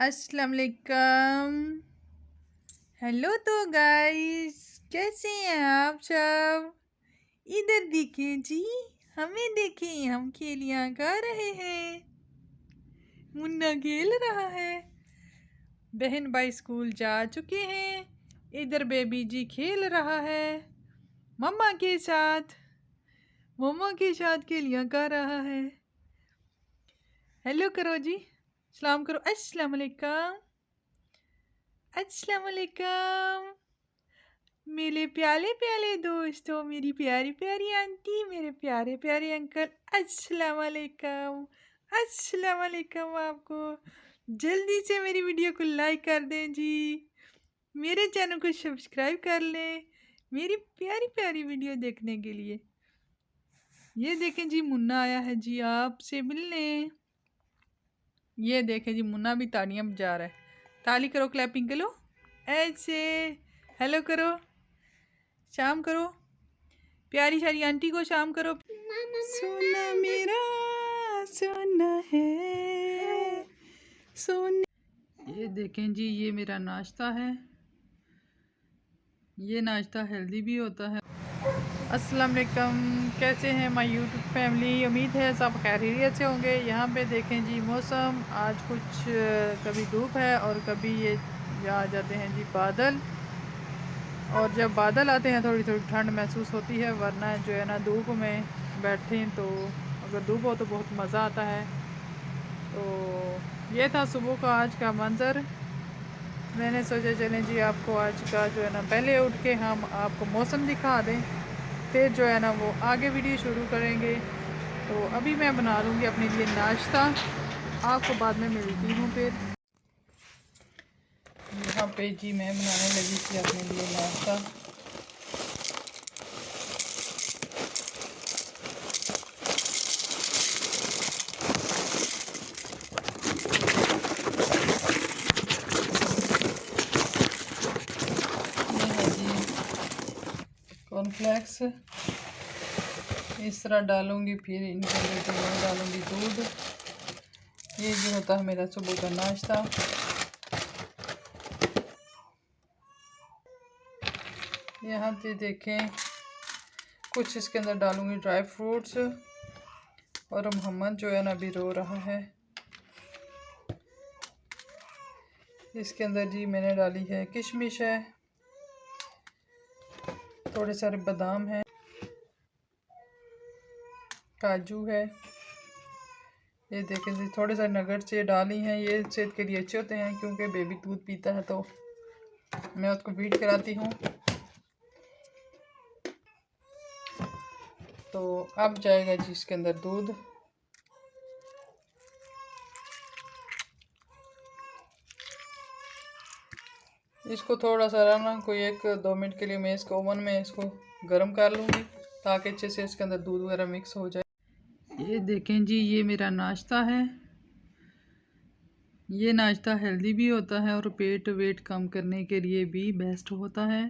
अस्सलाम वालेकुम। हेलो तो गाइस, कैसे हैं आप सब। इधर देखें जी, हमें देखें, हम खेलियां कर रहे हैं। मुन्ना खेल रहा है। बहन भाई स्कूल जा चुके हैं। इधर बेबी जी खेल रहा है मम्मा के साथ। मम्मा के साथ खेलियां कर रहा है। हेलो करो जी, सलाम करो। अस्सलाम वालेकुम, अस्सलाम वालेकुम मेरे प्यारे प्यारे दोस्तों, मेरी प्यारी प्यारी आंटी, मेरे प्यारे प्यारे अंकल, अस्सलाम वालेकुम। अस्सलाम वालेकुम। आपको जल्दी से मेरी वीडियो को लाइक कर दें जी, मेरे चैनल को सब्सक्राइब कर लें मेरी प्यारी प्यारी वीडियो देखने के लिए। ये देखें जी, मुन्ना आया है जी आपसे मिलने। ये देखें जी, मुन्ना भी तालियां बजा रहा है। ताली करो, क्लैपिंग करो ऐसे। हेलो करो, शाम करो, प्यारी सारी आंटी को शाम करो। सोना मेरा सोना है सोना। ये देखें जी, ये मेरा नाश्ता है। ये नाश्ता हेल्दी भी होता है। अस्सलाम वालेकुम, कैसे हैं माय यूट्यूब फैमिली। उम्मीद है सब खैरियत से होंगे। यहाँ पे देखें जी, मौसम आज कुछ कभी धूप है और कभी ये आ जाते हैं जी बादल। और जब बादल आते हैं थोड़ी थोड़ी ठंड महसूस होती है, वरना जो है ना धूप में बैठें तो अगर धूप हो तो बहुत मज़ा आता है। तो ये था सुबह का आज का मंज़र। मैंने सोचा चलें जी आपको आज का जो है ना पहले उठ के हम आपको मौसम दिखा दें, फिर जो है ना वो आगे वीडियो शुरू करेंगे। तो अभी मैं बना लूँगी अपने लिए नाश्ता, आपको बाद में मिलती हूँ फिर। यहाँ पे जी मैं बनाने लगी थी अपने लिए नाश्ता। कॉर्नफ्लेक्स इस तरह डालूंगी, फिर इनके अंदर जो मैं डालूंगी दूध। ये जो होता है मेरा सुबह का नाश्ता। यहाँ पे देखें, कुछ इसके अंदर डालूंगी ड्राई फ्रूट्स। और मोहम्मद जो है ना अभी रो रहा है। इसके अंदर जी मैंने डाली है किशमिश है, थोड़े सारे बादाम है, काजू है। ये देखें जी, थोड़े सारे नगट्स ये डाली हैं। ये सेहत के लिए अच्छे होते हैं क्योंकि बेबी दूध पीता है तो मैं उसको फीड कराती हूँ। तो अब जाएगा जी इसके अंदर दूध। इसको थोड़ा सा ना कोई 1-2 मिनट के लिए मैं इसको ओवन में इसको गर्म कर लूँगी ताकि अच्छे से इसके अंदर दूध वगैरह मिक्स हो जाए। ये देखें जी, ये मेरा नाश्ता है। ये नाश्ता हेल्दी भी होता है और पेट वेट कम करने के लिए भी बेस्ट होता है।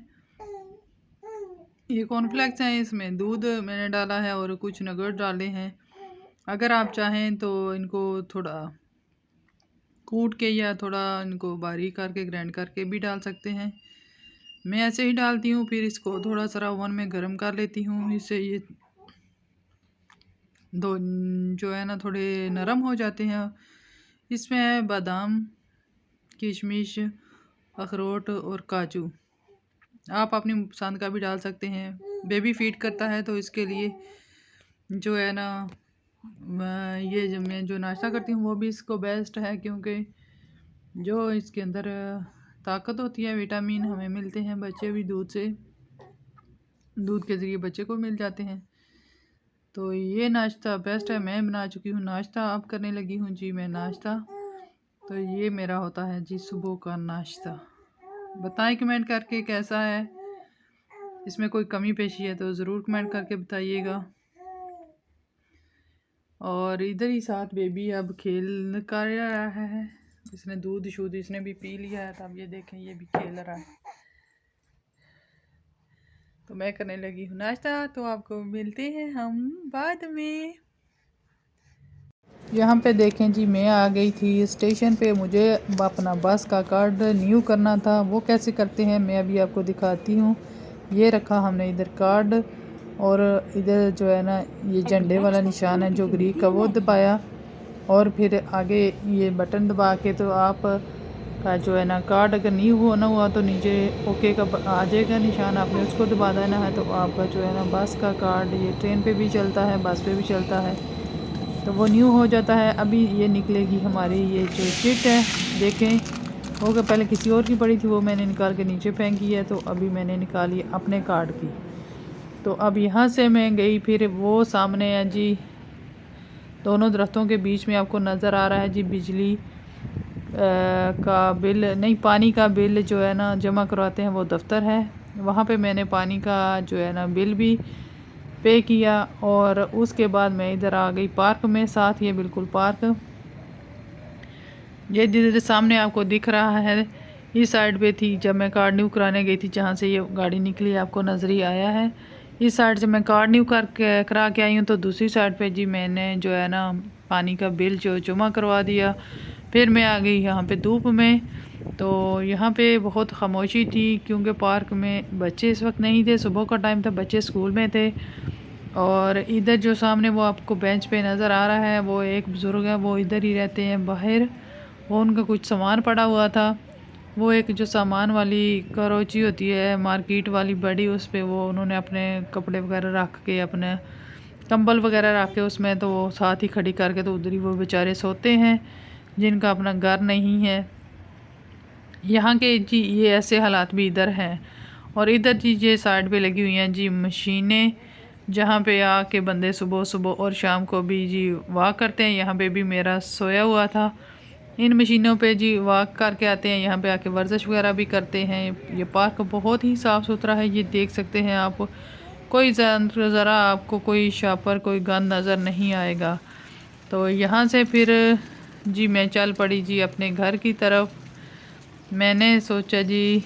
ये कॉर्नफ्लेक्स हैं, इसमें दूध मैंने डाला है और कुछ नगेट डाले हैं। अगर आप चाहें तो इनको थोड़ा कूट के या थोड़ा इनको बारीक करके ग्राइंड करके भी डाल सकते हैं। मैं ऐसे ही डालती हूँ, फिर इसको थोड़ा सा ओवन में गर्म कर लेती हूँ। इससे ये दो जो है ना थोड़े नरम हो जाते हैं। इसमें है बादाम, किशमिश, अखरोट और काजू। आप अपनी पसंद का भी डाल सकते हैं। बेबी फीड करता है तो इसके लिए जो है ना ये जो मैं जो नाश्ता करती हूँ वो भी इसको बेस्ट है, क्योंकि जो इसके अंदर ताकत होती है, विटामिन हमें मिलते हैं बच्चे भी दूध से, दूध के ज़रिए बच्चे को मिल जाते हैं। तो ये नाश्ता बेस्ट है। मैं बना चुकी हूँ नाश्ता, अब करने लगी हूँ जी मैं नाश्ता। तो ये मेरा होता है जी सुबह का नाश्ता। बताएं कमेंट करके कैसा है, इसमें कोई कमी पेशी है तो ज़रूर कमेंट करके बताइएगा। और इधर ही साथ बेबी अब खेल कर रहा है। इसने दूध शूध इसने भी पी लिया है, तो अब ये देखें ये भी खेल रहा है। तो मैं करने लगी हूँ नाश्ता, तो आपको मिलते हैं हम बाद में। यहाँ पे देखें जी, मैं आ गई थी स्टेशन पे। मुझे अपना बस का कार्ड न्यू करना था। वो कैसे करते हैं मैं अभी आपको दिखाती हूँ। ये रखा हमने इधर कार्ड, और इधर जो है ना ये झंडे वाला निशान है जो ग्रीक का, वो दबाया, और फिर आगे ये बटन दबा के तो आप का जो है ना कार्ड अगर न्यू होना हुआ तो नीचे ओके का आ जाएगा निशान, आपने उसको दबा देना है तो आपका जो है ना बस का कार्ड, ये ट्रेन पे भी चलता है, बस पे भी चलता है, तो वो न्यू हो जाता है। अभी ये निकलेगी हमारी ये जो चिट है, देखें वो कि पहले किसी और की पड़ी थी, वो मैंने निकाल के नीचे फेंकी है, तो अभी मैंने निकाली अपने कार्ड की। तो अब यहाँ से मैं गई, फिर वो सामने है जी, दोनों दरख्तों के बीच में आपको नज़र आ रहा है जी बिजली का बिल नहीं, पानी का बिल जो है ना जमा करवाते हैं, वो दफ्तर है। वहाँ पे मैंने पानी का जो है ना बिल भी पे किया, और उसके बाद मैं इधर आ गई पार्क में। साथ ये बिल्कुल पार्क ये जिधर सामने आपको दिख रहा है, इस साइड पे थी जब मैं कार्ड न्यू कराने गई थी, जहाँ से ये गाड़ी निकली आपको नज़र ही आया है। इस साइड से मैं कार्ड न्यू करा के आई हूँ, तो दूसरी साइड पे जी मैंने जो है ना पानी का बिल जो जमा करवा दिया। फिर मैं आ गई यहाँ पे धूप में, तो यहाँ पे बहुत खामोशी थी क्योंकि पार्क में बच्चे इस वक्त नहीं थे, सुबह का टाइम था, बच्चे स्कूल में थे। और इधर जो सामने वो आपको बेंच पे नज़र आ रहा है, वो एक बुज़ुर्ग है, वो इधर ही रहते हैं बाहर। वो उनका कुछ सामान पड़ा हुआ था, वो एक जो सामान वाली करोची होती है मार्केट वाली बड़ी, उस पे वो उन्होंने अपने कपड़े वगैरह रख के, अपने कंबल वगैरह रख के उसमें, तो वो साथ ही खड़ी करके, तो उधर ही वो बेचारे सोते हैं जिनका अपना घर नहीं है। यहाँ के जी ये ऐसे हालात भी इधर हैं। और इधर जी ये साइड पे लगी हुई हैं जी मशीनें, जहाँ पे आके बंदे सुबह सुबह और शाम को भी जी वॉक करते हैं। यहाँ पे भी मेरा सोया हुआ था, इन मशीनों पे जी वॉक करके आते हैं, यहाँ पे आके वर्जिश वगैरह भी करते हैं। ये पार्क बहुत ही साफ़ सुथरा है, ये देख सकते हैं आप, कोई ज़रा आपको कोई शापर कोई गंद नज़र नहीं आएगा। तो यहाँ से फिर जी मैं चल पड़ी जी अपने घर की तरफ। मैंने सोचा जी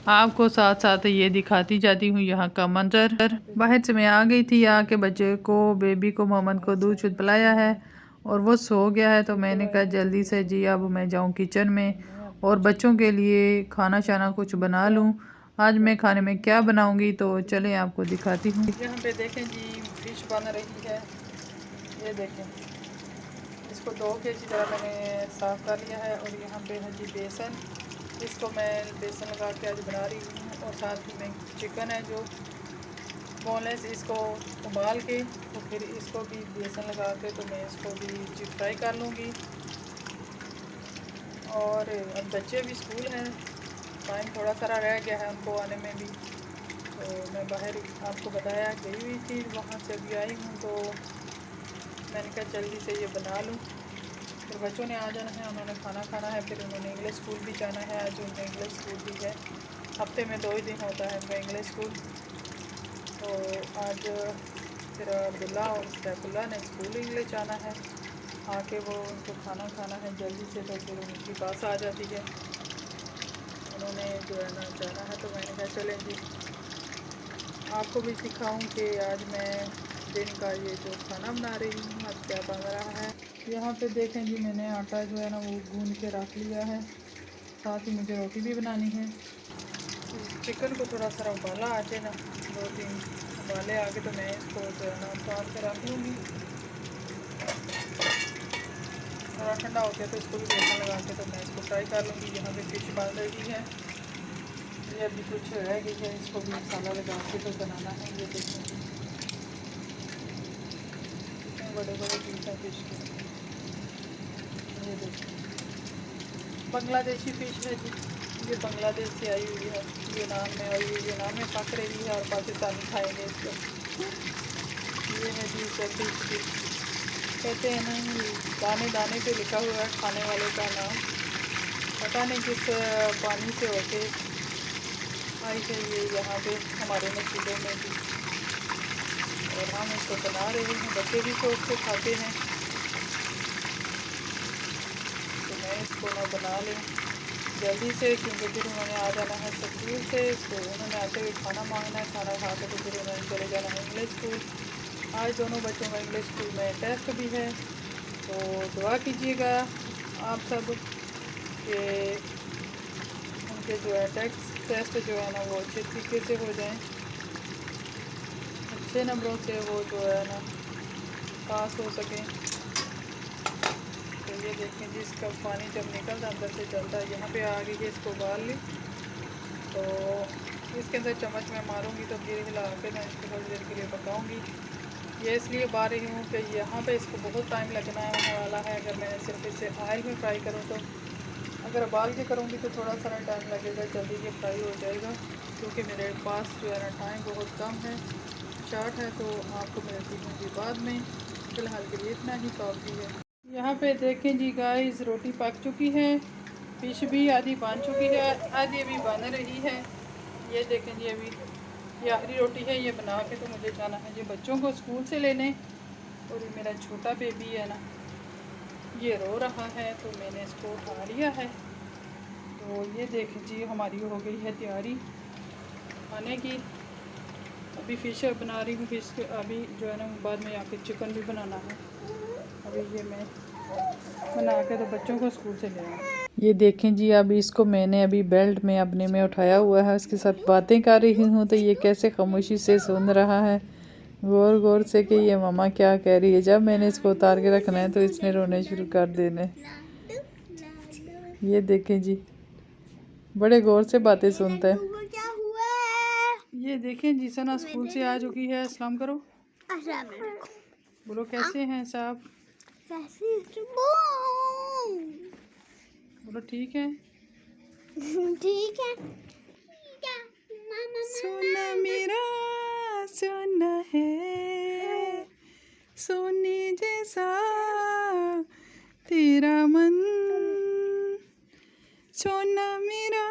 आपको साथ साथ ये दिखाती जाती हूँ यहाँ का मंजर। बाहर से मैं आ गई थी, आके बच्चे को, बेबी को, मोहम्मद को दूध शुद्ध पिलाया है और वो सो गया है। तो मैंने कहा जल्दी से जी अब मैं जाऊँ किचन में और बच्चों के लिए खाना शाना कुछ बना लूँ। आज मैं खाने में क्या बनाऊँगी तो चलें आपको दिखाती हूँ। यहाँ पे देखें जी फिश बन रही है, ये देखें, इसको धो के अच्छी तरह मैंने साफ़ कर लिया है। और यहाँ पे है जी बेसन, इसको मैं बेसन लगा के आज बना रही हूँ। और साथ ही में चिकन है जो बोनलेस, इसको उबाल के तो फिर इसको भी बेसन लगा के तो मैं इसको भी फ्राई कर लूँगी। और अब बच्चे भी स्कूल हैं, टाइम थोड़ा सारा रह गया है उनको आने में भी, तो मैं बाहर आपको बताया गई हुई थी, वहाँ से अभी आई हूँ, तो मैंने कहा जल्दी से ये बना लूँ। फिर बच्चों ने आ जाना है, उन्होंने खाना खाना है, फिर उन्होंने इंग्लिश स्कूल भी जाना है। आज उनका इंग्लिश स्कूल भी है, हफ्ते में 2 ही दिन होता है उनका इंग्लिश स्कूल। तो आज फिर अब्दुल्ला और सैफुल्ला ने स्कूल इंग्लिश जाना है, आके वो उनको खाना खाना है जल्दी से, तो फिर उनकी बस आ जाती है, उन्होंने जो है ना जाना है। तो मैंने कहा चलें जी आपको भी सिखाऊं कि आज मैं दिन का ये जो खाना बना रही हूँ आज क्या बन रहा है। यहाँ पे देखें जी मैंने आटा जो है ना वो गूंद के रख लिया है, साथ ही मुझे रोटी भी बनानी है। चिकन को थोड़ा सा उबाला आ जाए ना, 2-3 उबाले आके, तो मैं इसको जो है ना उतार के रख लूँगी। थोड़ा ठंडा हो गया तो इसको भी बेसन लगा के तो मैं इसको फ्राई कर लूँगी। यहाँ पे फिश बन रही है, ये अभी कुछ रह गई है, इसको भी मसाला लगा के तो बनाना है। ये देखिए कितने बड़े बड़े पीस हैं फिश के, ये देखिए बांग्लादेशी फ़िश है जी, ये बांग्लादेश से आई हुई है, यूनान में आई हुई, यूनान में पक रही है और पाकिस्तानी खाएंगे इसको। ये है जी फिश की, कहते हैं ना दाने दाने पे लिखा हुआ है खाने वाले का नाम, पता नहीं किस पानी से होके आई है ये यहाँ पे हमारे नसीबों में भी। और हम इसको बना रहे हैं, बच्चे भी शौक से खाते हैं, तो मैं इसको ना बना लें जल्दी से, क्योंकि फिर उन्होंने आ जाना है स्कूल से, तो उन्होंने आते हुए खाना मांगना है, खाना खा के तो फिर उन्होंने चले जाना है इंग्लिश स्कूल। आज दोनों बच्चों का इंग्लिश स्कूल में टेस्ट भी है, तो दुआ कीजिएगा आप सब कि उनके जो है टेस्ट जो है ना वो अच्छे तरीके से हो जाएं, अच्छे नंबरों से वो जो है ना पास हो सकें। तो ये देखें जी, इसका पानी जब निकलता अंदर से चलता है, यहाँ पे आ गई है, इसको उबाल ली। तो इसके अंदर चम्मच में मारूंगी तो धीरे हिला के मैं इसको थोड़ी देर के लिए पकाऊंगी। ये इसलिए उबा रही हूँ कि यहाँ पे इसको बहुत टाइम लगना वाला है। अगर मैं सिर्फ इसे ऑयल में फ्राई करूँ तो, अगर उबाल के करूँगी तो थोड़ा सा टाइम लगेगा, जल्दी ये फ्राई हो जाएगा। क्योंकि मेरे पास जो है ना टाइम बहुत कम है, शॉर्ट है। तो आपको मिलती हूँ बाद में, फ़िलहाल के लिए इतना ही काफ़ी है। यहाँ पे देखें जी गाइस, रोटी पक चुकी है, फिश भी आधी बन चुकी है, आधी अभी बन रही है। ये देखें जी, अभी ये आखिरी रोटी है, ये बना के तो मुझे जाना है जी बच्चों को स्कूल से लेने। और ये मेरा छोटा बेबी है ना, ये रो रहा है, तो मैंने इसको उठा लिया है। तो ये देखें जी, हमारी हो गई है तैयारी खाने की। अभी फ़िश बना रही हूँ, फ़िश अभी जो है ना बाद में आके चिकन भी बनाना है। अभी ये मैं बना के तो बच्चों को स्कूल से ले आऊँ। ये देखें जी, अभी इसको मैंने अभी बेल्ट में अपने में उठाया हुआ है, उसके साथ बातें कर रही हूँ। तो ये कैसे खामोशी से सुन रहा है गौर गौर से कि ये मम्मा क्या कह रही है। जब मैंने इसको उतार के रखना है तो इसने रोने शुरू कर देने। ये देखें जी, बड़े गौर से बातें सुनता है। ये देखें जी, सना स्कूल से आ चुकी है। अस्सलाम करो, बोलो कैसे हैं साहब, बोलो ठीक है। ठीक है सोना मेरा सोना है, सोने जैसा तेरा मन, सोना मेरा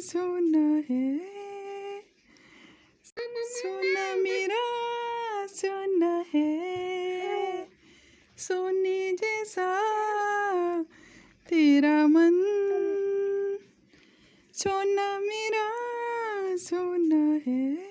सोना है, सोना मेरा सोना है, सोने जैसा तेरा मन, सोना मेरा सोना है।